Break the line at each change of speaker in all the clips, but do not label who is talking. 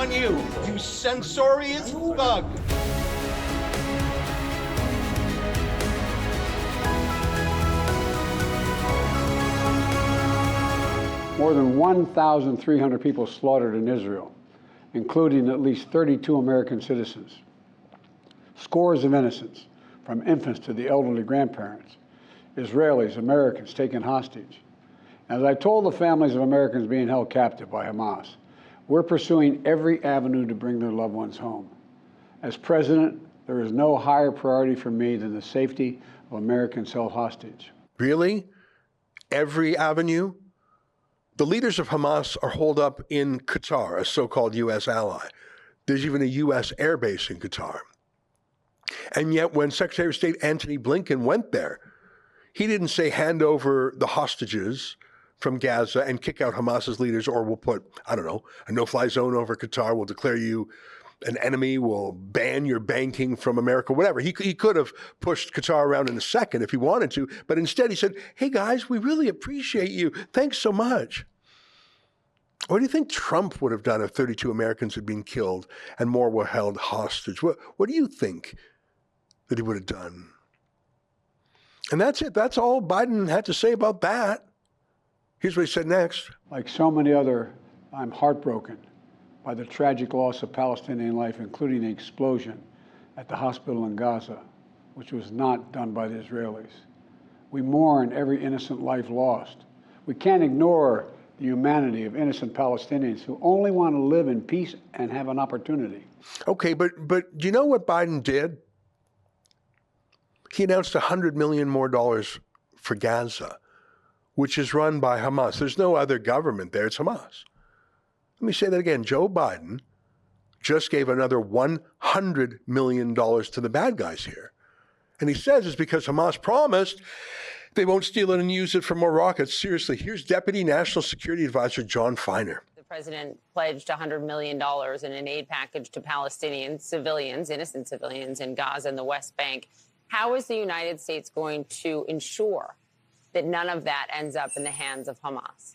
on you, you censorious thug.
More than 1,300 people slaughtered in Israel, including at least 32 American citizens. Scores of innocents, from infants to the elderly grandparents, Israelis, Americans taken hostage. As I told the families of Americans being held captive by Hamas, we're pursuing every avenue to bring their loved ones home. As president, there is no higher priority for me than the safety of Americans held hostage.
Really? Every avenue? The leaders of Hamas are holed up in Qatar, a so-called U.S. ally. There's even a U.S. airbase in Qatar. And yet when Secretary of State Antony Blinken went there, he didn't say hand over the hostages from Gaza and kick out Hamas's leaders, or we'll put, I don't know, a no-fly zone over Qatar, we'll declare you an enemy, we'll ban your banking from America, whatever. He could have pushed Qatar around in a second if he wanted to, but instead he said, hey guys, we really appreciate you. Thanks so much. What do you think Trump would have done if 32 Americans had been killed and more were held hostage? What do you think that he would have done? And that's it. That's all Biden had to say about that. Here's what he said next.
Like so many other, I'm heartbroken by the tragic loss of Palestinian life, including the explosion at the hospital in Gaza, which was not done by the Israelis. We mourn every innocent life lost. We can't ignore the humanity of innocent Palestinians who only want to live in peace and have an opportunity.
Okay, but do you know what Biden did? He announced $100 million more for Gaza, which is run by Hamas. There's no other government there. It's Hamas. Let me say that again. Joe Biden just gave another $100 million to the bad guys here. And he says it's because Hamas promised they won't steal it and use it for more rockets. Seriously, here's Deputy National Security Advisor John Feiner.
The president pledged $100 million in an aid package to Palestinian civilians, innocent civilians in Gaza and the West Bank. How is the United States going to ensure that none of that ends up in the hands of Hamas?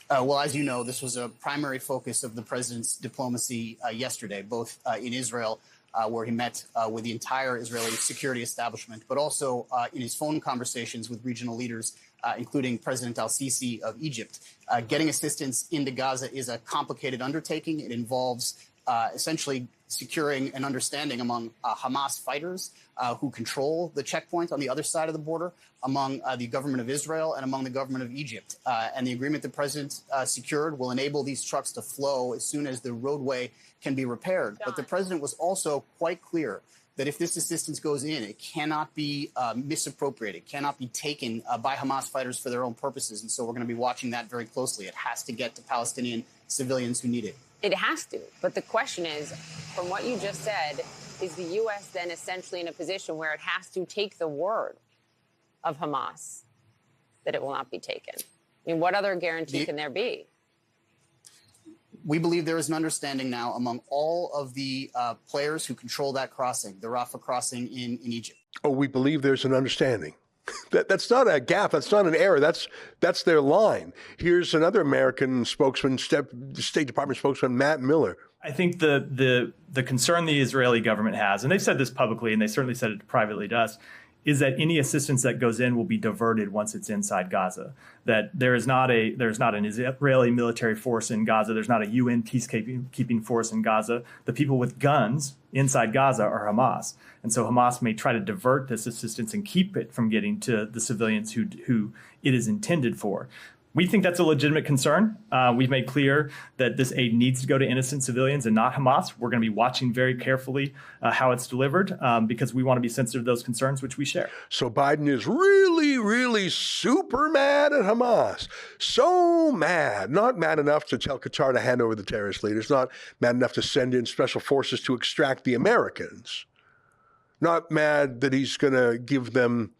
Well, as you know, this was a primary focus of the president's diplomacy yesterday, both in Israel, where he met with the entire Israeli security establishment, but also in his phone conversations with regional leaders, including President al-Sisi of Egypt. Getting assistance into Gaza is a complicated undertaking. It involves essentially securing an understanding among Hamas fighters who control the checkpoint on the other side of the border, among the government of Israel and among the government of Egypt. And the agreement the president secured will enable these trucks to flow as soon as the roadway can be repaired. But the president was also quite clear that if this assistance goes in, it cannot be misappropriated, cannot be taken by Hamas fighters for their own purposes. And so we're going to be watching that very closely. It has to get to Palestinian civilians who need it.
It has to. But the question is, from what you just said, is the U.S. then essentially in a position where it has to take the word of Hamas that it will not be taken? I mean, what other guarantee can there be?
We believe there is an understanding now among all of the players who control that crossing, the Rafah crossing in Egypt.
Oh, we believe there's an understanding. That's not a gaffe. That's not an error. That's their line. Here's another American spokesman, State Department spokesman, Matt Miller.
I think the concern the Israeli government has, and they've said this publicly, and they certainly said it privately to us, is that any assistance that goes in will be diverted once it's inside Gaza. That there's not an Israeli military force in Gaza. There's not a UN peacekeeping force in Gaza. The people with guns inside Gaza are Hamas. And so Hamas may try to divert this assistance and keep it from getting to the civilians who it is intended for. We think that's a legitimate concern. We've made clear that this aid needs to go to innocent civilians and not Hamas. We're going to be watching very carefully how it's delivered because we want to be sensitive to those concerns, which we share.
So Biden is really, really super mad at Hamas. So mad. Not mad enough to tell Qatar to hand over the terrorist leaders. Not mad enough to send in special forces to extract the Americans. Not mad that he's going to give them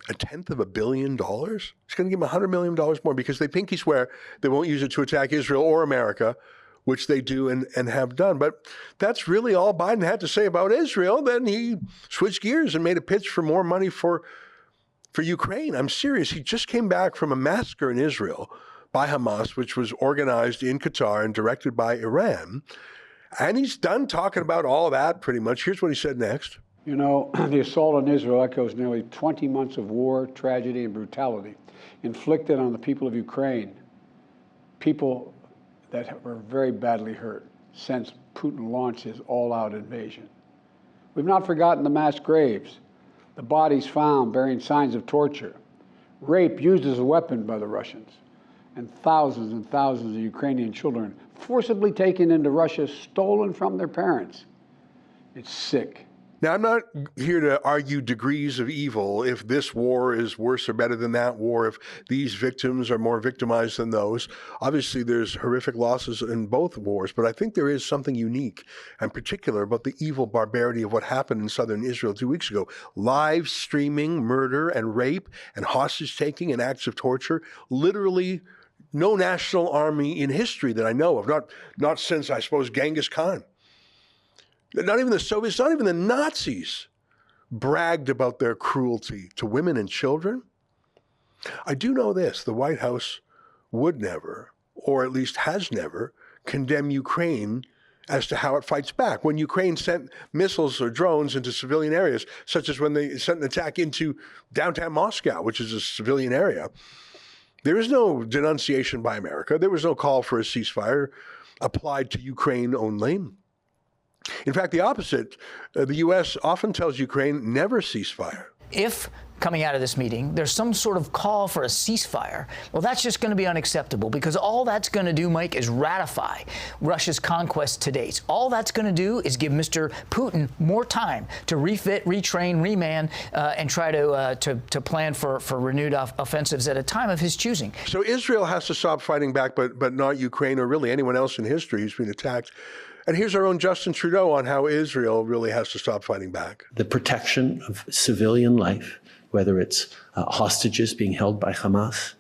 $1/10 billion. He's going to give them $100 million more because they pinky swear they won't use it to attack Israel or America, which they do and have done. But that's really all Biden had to say about Israel. Then he switched gears and made a pitch for more money for Ukraine. I'm serious. He just came back from a massacre in Israel by Hamas, which was organized in Qatar and directed by Iran. And he's done talking about all that pretty much. Here's what he said next.
You know, the assault on Israel echoes nearly 20 months of war, tragedy, and brutality inflicted on the people of Ukraine, people that were very badly hurt since Putin launched his all-out invasion. We've not forgotten the mass graves, the bodies found bearing signs of torture, rape used as a weapon by the Russians, and thousands of Ukrainian children forcibly taken into Russia, stolen from their parents. It's sick.
Now, I'm not here to argue degrees of evil, if this war is worse or better than that war, if these victims are more victimized than those. Obviously, there's horrific losses in both wars, but I think there is something unique and particular about the evil barbarity of what happened in southern Israel 2 weeks ago. Live streaming murder and rape and hostage taking and acts of torture, literally no national army in history that I know of, not since, I suppose, Genghis Khan. Not even the Soviets, not even the Nazis bragged about their cruelty to women and children. I do know this, the White House would never, or at least has never, condemn Ukraine as to how it fights back. When Ukraine sent missiles or drones into civilian areas, such as when they sent an attack into downtown Moscow, which is a civilian area, there is no denunciation by America. There was no call for a ceasefire applied to Ukraine only. In fact, the opposite. The U.S. often tells Ukraine never ceasefire.
If coming out of this meeting, there's some sort of call for a ceasefire, well, that's just going to be unacceptable, because all that's going to do, Mike, is ratify Russia's conquest to date. All that's going to do is give Mr. Putin more time to refit, retrain, reman, and try to plan for renewed offensives at a time of his choosing.
So Israel has to stop fighting back, but not Ukraine or really anyone else in history who's been attacked. And here's our own Justin Trudeau on how Israel really has to stop fighting back.
The protection of civilian life, whether it's hostages being held by Hamas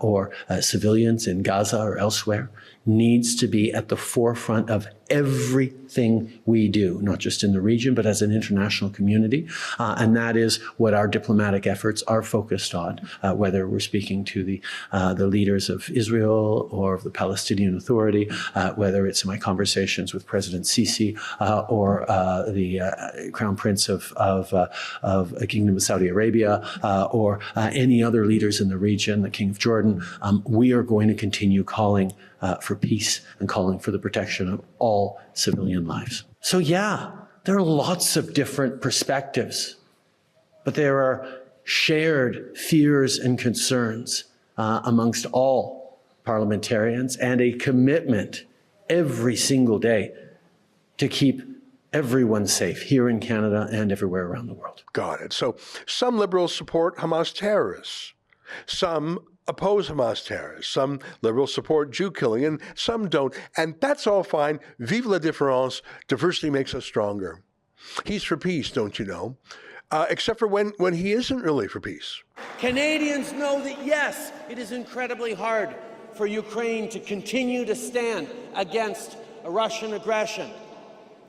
or civilians in Gaza or elsewhere, needs to be at the forefront of everything we do, not just in the region, but as an international community. And that is what our diplomatic efforts are focused on, whether we're speaking to the leaders of Israel or of the Palestinian Authority, whether it's my conversations with President Sisi or the Crown Prince of Kingdom of Saudi Arabia or any other leaders in the region, the King of Jordan. We are going to continue calling for peace and calling for the protection of all civilian lives. So yeah, there are lots of different perspectives, but there are shared fears and concerns amongst all parliamentarians, and a commitment every single day to keep everyone safe here in Canada and everywhere around the world.
Got it. So some liberals support Hamas terrorists. Some oppose Hamas terrorists. Some liberals support Jew killing, and some don't. And that's all fine. Vive la différence. Diversity makes us stronger. He's for peace, don't you know? Except for when he isn't really for peace.
Canadians know that, yes, it is incredibly hard for Ukraine to continue to stand against Russian aggression.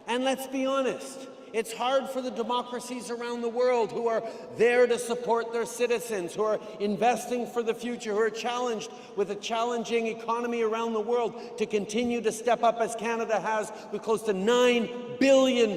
And let's be honest, it's hard for the democracies around the world who are there to support their citizens, who are investing for the future, who are challenged with a challenging economy around the world, to continue to step up as Canada has with close to $9 billion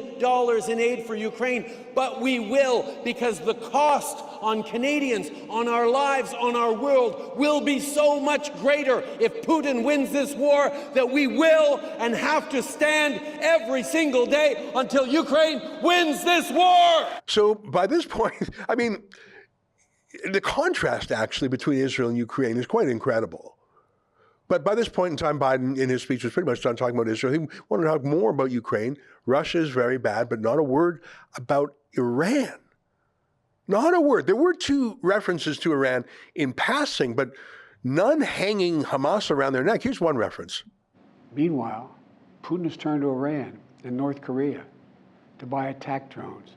in aid for Ukraine. But we will, because the cost on Canadians, on our lives, on our world will be so much greater if Putin wins this war, that we will and have to stand every single day until Ukraine wins this war.
So by this point, I mean, the contrast actually between Israel and Ukraine is quite incredible. But by this point in time, Biden, in his speech, was pretty much done talking about Israel. He wanted to talk more about Ukraine. Russia is very bad, but not a word about Iran. Not a word. There were 2 references to Iran in passing, but none hanging Hamas around their neck. Here's one reference.
Meanwhile, Putin has turned to Iran and North Korea to buy attack drones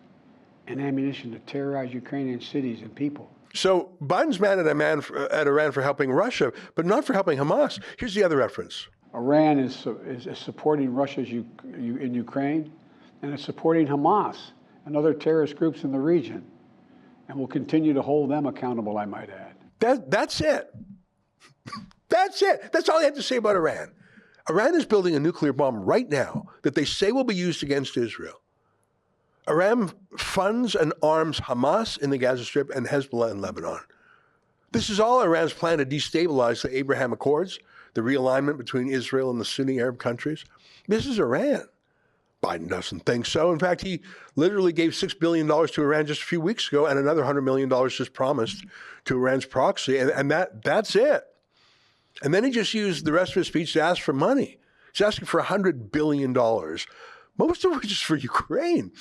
and ammunition to terrorize Ukrainian cities and people.
So Biden's mad at Iran for helping Russia, but not for helping Hamas. Here's the other reference.
Iran is supporting Russia in Ukraine, and it's supporting Hamas and other terrorist groups in the region, and will continue to hold them accountable, I might add.
That's it. That's it. That's all they have to say about Iran. Iran is building a nuclear bomb right now that they say will be used against Israel. Iran funds and arms Hamas in the Gaza Strip and Hezbollah in Lebanon. This is all Iran's plan to destabilize the Abraham Accords, the realignment between Israel and the Sunni Arab countries. This is Iran. Biden doesn't think so. In fact, he literally gave $6 billion to Iran just a few weeks ago, and another $100 million just promised to Iran's proxy, and that's it. And then he just used the rest of his speech to ask for money. He's asking for $100 billion, most of which is for Ukraine.